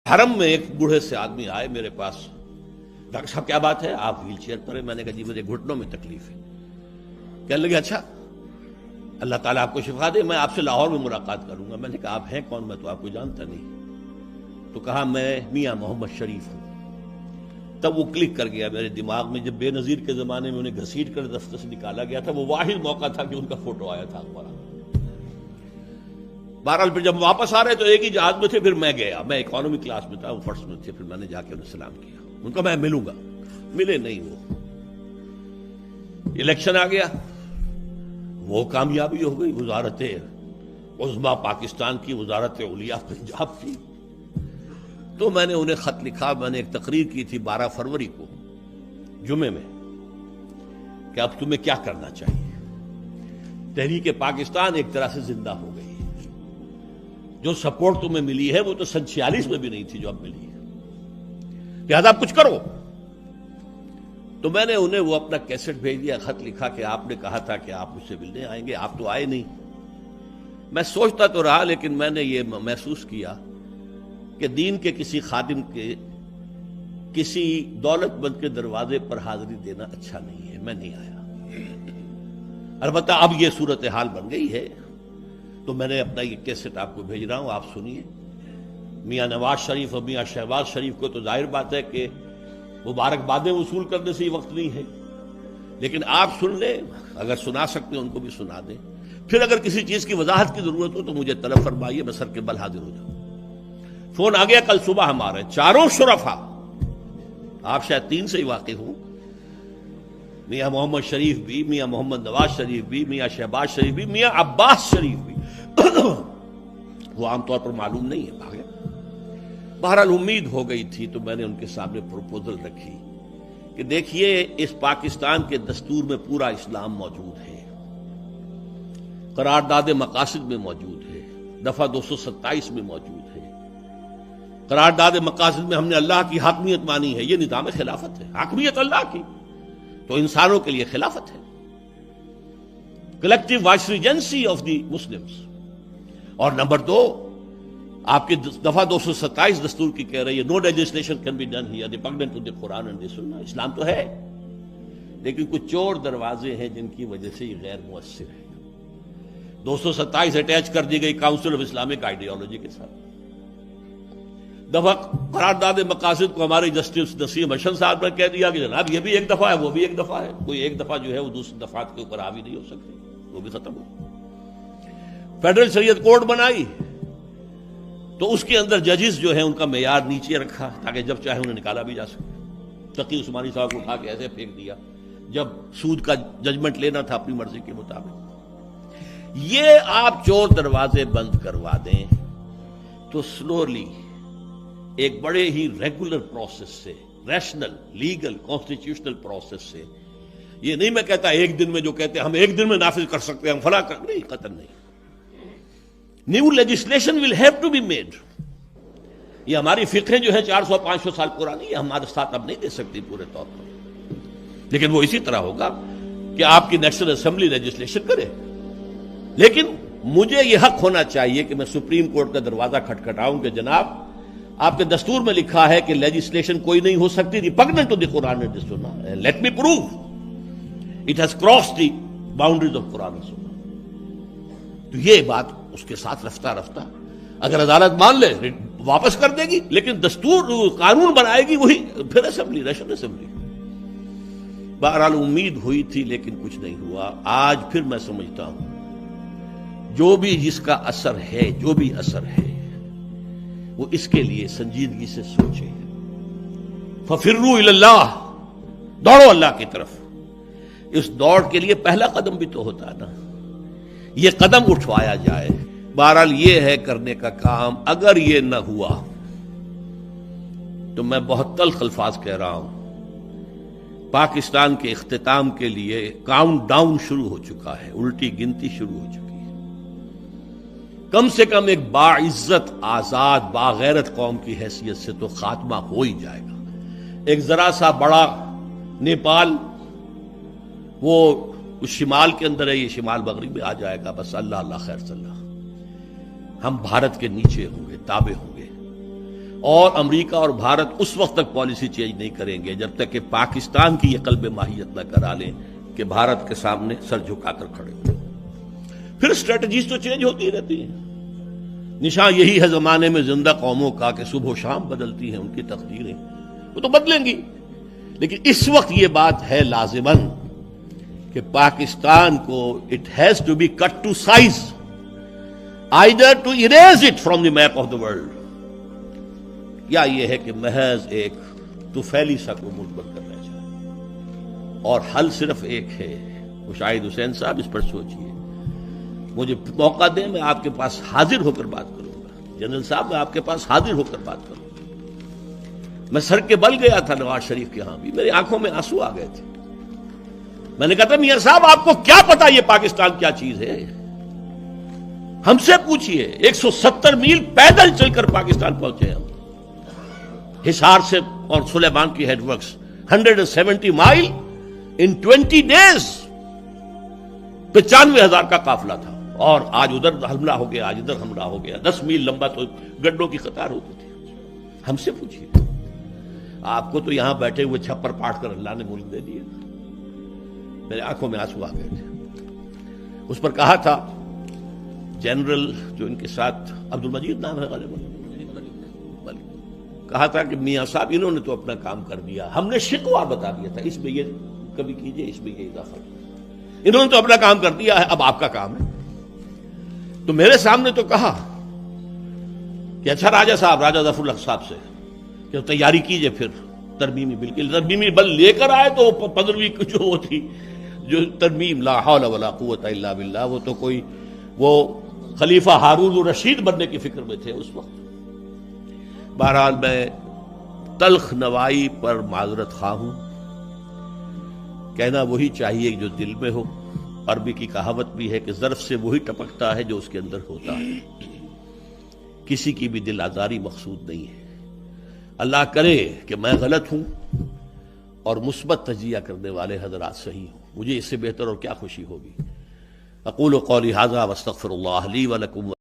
حرم میں ایک بوڑھے سے آدمی آئے میرے پاس، ڈاکٹر صاحب کیا بات ہے، آپ ویل چیئر پر ہیں؟ میں نے کہا جی مجھے گھٹنوں میں تکلیف ہے۔ کہنے لگے اچھا اللہ تعالیٰ آپ کو شفا دے، میں آپ سے لاہور میں ملاقات کروں گا۔ میں نے کہا آپ ہیں کون، میں تو آپ کو جانتا نہیں۔ تو کہا میں میاں محمد شریف ہوں۔ تب وہ کلک کر گیا میرے دماغ میں، جب بے نظیر کے زمانے میں انہیں گھسیٹ کر دفتر سے نکالا گیا تھا، وہ واحد موقع تھا کہ ان کا فوٹو آیا تھا اخبار۔ بہرحال پھر جب واپس آ رہے تو ایک ہی جہاز میں تھے، پھر میں گیا، میں اکانومی کلاس میں تھا، وہ فرسٹ میں تھے، پھر میں نے جا کے انہیں سلام کیا، ان کو میں ملوں گا، ملے نہیں۔ وہ الیکشن آ گیا، وہ کامیابی ہو گئی، وزارت عظمیٰ پاکستان کی، وزارت علیٰ پنجاب کی۔ تو میں نے انہیں خط لکھا، میں نے ایک تقریر کی تھی 12 فروری کو جمعے میں، کہ اب تمہیں کیا کرنا چاہیے۔ تحریک پاکستان ایک طرح سے زندہ ہو گئی، جو سپورٹ تمہیں ملی ہے وہ تو 46 میں بھی نہیں تھی جو اب ملی ہے، لہذا آپ کچھ کرو۔ تو میں نے انہیں وہ اپنا کیسٹ بھیج دیا، خط لکھا کہ آپ نے کہا تھا کہ آپ مجھ سے ملنے آئیں گے، آپ تو آئے نہیں۔ میں سوچتا تو رہا، لیکن میں نے یہ محسوس کیا کہ دین کے کسی خادم کے کسی دولت مند کے دروازے پر حاضری دینا اچھا نہیں ہے، میں نہیں آیا۔ البتہ اب یہ صورتحال بن گئی ہے تو میں نے اپنا یہ کیسٹ آپ کو بھیج رہا ہوں، آپ سنیے۔ میاں نواز شریف اور میاں شہباز شریف کو تو ظاہر بات ہے کہ مبارکبادیں وصول کرنے سے ہی وقت نہیں ہے، لیکن آپ سن لیں، اگر سنا سکتے ہیں ان کو بھی سنا دیں۔ پھر اگر کسی چیز کی وضاحت کی ضرورت ہو تو مجھے طلب فرمائیے، میں سر کے بل حاضر ہو جاؤں۔ فون آ گیا کل صبح، ہمارے چاروں شرفا، آپ شاید 3 سے ہی واقف ہوں، میاں محمد شریف بھی، میاں محمد نواز شریف بھی، میاں شہباز شریف بھی، میاں عباس شریف بھی، وہ عام طور پر معلوم نہیں ہے، بھاگے۔ بہرحال امید ہو گئی تھی تو میں نے ان کے سامنے پروپوزل رکھی کہ دیکھیے اس پاکستان کے دستور میں پورا اسلام موجود ہے، قرارداد مقاصد میں موجود ہے، دفعہ 227 میں موجود ہے۔ قرارداد مقاصد میں ہم نے اللہ کی حاکمیت مانی ہے، یہ نظام خلافت ہے، حاکمیت اللہ کی، تو انسانوں کے لیے خلافت ہے، کلیکٹیو وائسریجنسی آف دی مسلمز۔ اور نمبر 2، آپ کی دفعہ 227 دستور کی کہہ رہی ہے no legislation can be done here repugnant to the Quran and the Sunnah. اسلام تو ہے، لیکن کچھ چور دروازے ہیں جن کی وجہ سے یہ غیر مؤثر ہے۔ 227 اٹیچ کر دی گئی کاؤنسل آف اسلامک آئیڈیالوجی کے ساتھ۔ دفعہ قرارداد مقاصد کو ہمارے جسٹس نسیم حسن صاحب نے کہہ دیا کہ جناب یہ بھی ایک دفعہ ہے، وہ بھی ایک دفعہ ہے، کوئی ایک دفعہ جو ہے وہ دوسری دفعات کے اوپر حاوی نہیں ہو سکتی، وہ بھی ختم ہو۔ فیڈرل شریعت کورٹ بنائی تو اس کے اندر ججز جو ہیں ان کا معیار نیچے رکھا تاکہ جب چاہے انہیں نکالا بھی جا سکے۔ تقی عثمانی صاحب کو اٹھا کے ایسے پھینک دیا جب سود کا ججمنٹ لینا تھا اپنی مرضی کے مطابق۔ یہ آپ چور دروازے بند کروا دیں تو سلولی ایک بڑے ہی ریگولر پروسیس سے، ریشنل، لیگل، کانسٹیٹیوشنل پروسیس سے، یہ نہیں میں کہتا ایک دن میں، جو کہتے ہیں ہم ایک دن میں نافذ کر سکتے ہیں، ہم فلاں کر، نہیں، قطعاً نہیں۔ New legislation will have to be made. یہ ہماری فقہیں جو ہیں 400-500 سال پرانی، یہ ہمارے ساتھ اب نہیں دے سکتی پورے طور پر، لیکن وہ اسی طرح ہوگا کہ آپ کی نیشنل اسمبلی لیجسلیشن کرے، لیکن مجھے یہ حق ہونا چاہیے کہ میں سپریم کورٹ کا دروازہ کھٹکھٹاؤں کہ جناب آپ کے دستور میں لکھا ہے کہ لیجسلیشن کوئی نہیں ہو سکتی ریپگننٹ to the Quran and the سنہ، let me prove it has crossed the boundaries of Quran and سنہ۔ تو یہ بات اس کے ساتھ رفتہ رفتہ اگر عدالت مان لے واپس کر دے گی، لیکن دستور قانون بنائے گی وہی پھر اسمبلی، نیشنل اسمبلی۔ بہرحال امید ہوئی تھی لیکن کچھ نہیں ہوا۔ آج پھر میں سمجھتا ہوں جو بھی جس کا اثر ہے، جو بھی اثر ہے، وہ اس کے لیے سنجیدگی سے سوچے۔ فَفِرُّوا إِلَى اللَّهِ، دوڑو اللہ کی طرف۔ اس دوڑ کے لیے پہلا قدم بھی تو ہوتا ہے نا، یہ قدم اٹھوایا جائے۔ بہرحال یہ ہے کرنے کا کام۔ اگر یہ نہ ہوا تو میں بہت تلخ الفاظ کہہ رہا ہوں، پاکستان کے اختتام کے لیے کاؤنٹ ڈاؤن شروع ہو چکا ہے، الٹی گنتی شروع ہو چکی ہے۔ کم سے کم ایک باعزت، آزاد، باغیرت قوم کی حیثیت سے تو خاتمہ ہو ہی جائے گا۔ ایک ذرا سا بڑا نیپال، وہ اس شمال کے اندر ہے، یہ شمال مغرب میں آ جائے گا، بس اللہ اللہ خیر صلی اللہ۔ ہم بھارت کے نیچے ہوں گے، تابع ہوں گے، اور امریکہ اور بھارت اس وقت تک پالیسی چینج نہیں کریں گے جب تک کہ پاکستان کی یہ قلب ماہیت نہ کرا لیں کہ بھارت کے سامنے سر جھکا کر کھڑے ہو. پھر اسٹریٹجیز تو چینج ہوتی رہتی ہیں. نشان یہی ہے زمانے میں زندہ قوموں کا کہ صبح و شام بدلتی ہیں ان کی تقدیریں، وہ تو بدلیں گی. لیکن اس وقت یہ بات ہے لازماً کہ پاکستان کو it has to be cut to size either to erase it from the map of the world, یا یہ ہے کہ محض ایک طفیلی سا کو ملک بن کرنا چاہے. اور حل صرف ایک ہے. مشاہد حسین صاحب اس پر سوچئے، مجھے موقع دیں میں آپ کے پاس حاضر ہو کر بات کروں گا. جنرل صاحب میں آپ کے پاس حاضر ہو کر بات کروں گا. میں سر کے بل گیا تھا نواز شریف کے ہاں بھی، میری آنکھوں میں آنسو آ گئے تھے. میں نے کہا تھا میاں صاحب آپ کو کیا پتا یہ پاکستان کیا چیز ہے؟ ہم سے پوچھئے. 170 میل پیدل چل کر پاکستان پہنچے ہم، حصار سے اور سلیمان کی ہیڈ ورکس 170 مائل ان 20 days. 95,000 کا قافلہ تھا، اور آج ادھر حملہ ہو گیا، آج ادھر حملہ ہو گیا. 10 میل لمبا تو گڈوں کی قطار ہوتی تھی. ہم سے پوچھئے. آپ کو تو یہاں بیٹھے ہوئے چھپر پاٹ کر اللہ نے ملک دے دیا. میرے آنکھوں میں آنسو آ گئے تھے. اس پر کہا تھا جنرل جو ان کے ساتھ عبد المجید نام ہے غالباً، کہا تھا کہ میاں صاحب انہوں نے تو اپنا کام کر دیا، ہم نے شکوہ بتا دیا تھا اس میں یہ کبھی کیجئے، اس میں یہ اضافہ کیجئے. انہوں نے تو اپنا کام کر دیا ہے، اب آپ کا کام ہے. تو میرے سامنے تو کہا کہ اچھا راجہ صاحب، راجہ ظفر الحق صاحب سے کہ تیاری کیجئے پھر ترمیمی بل کی. ترمیمی بل لے کر آئے تو 15ویں جو وہ تھی جو ترمیم لا حول ولا قوت الا باللہ، وہ تو کوئی وہ خلیفہ ہارون الرشید بننے کی فکر میں تھے اس وقت. بہرحال میں تلخ نوائی پر معذرت خواہ ہوں. کہنا وہی چاہیے جو دل میں ہو. عربی کی کہاوت بھی ہے کہ ظرف سے وہی ٹپکتا ہے جو اس کے اندر ہوتا ہے. کسی کی بھی دل آزاری مقصود نہیں ہے. اللہ کرے کہ میں غلط ہوں اور مثبت تجزیہ کرنے والے حضرات صحیح ہوں. مجھے اس سے بہتر اور کیا خوشی ہوگی. اقول قولی ھذا واستغفر اللہ لی ولکم.